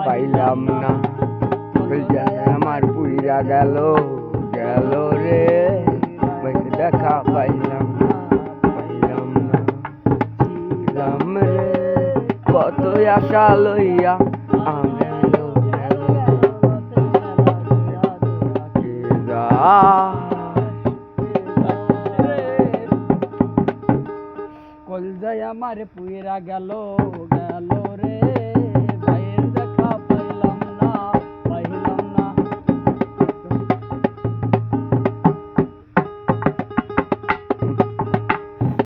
পাইলাম না আমার পুইরা গেল গেল রে দেখা পাইলাম না রে কত আশা লইয়া কলজায় আমার পুইরা গেল গেল রে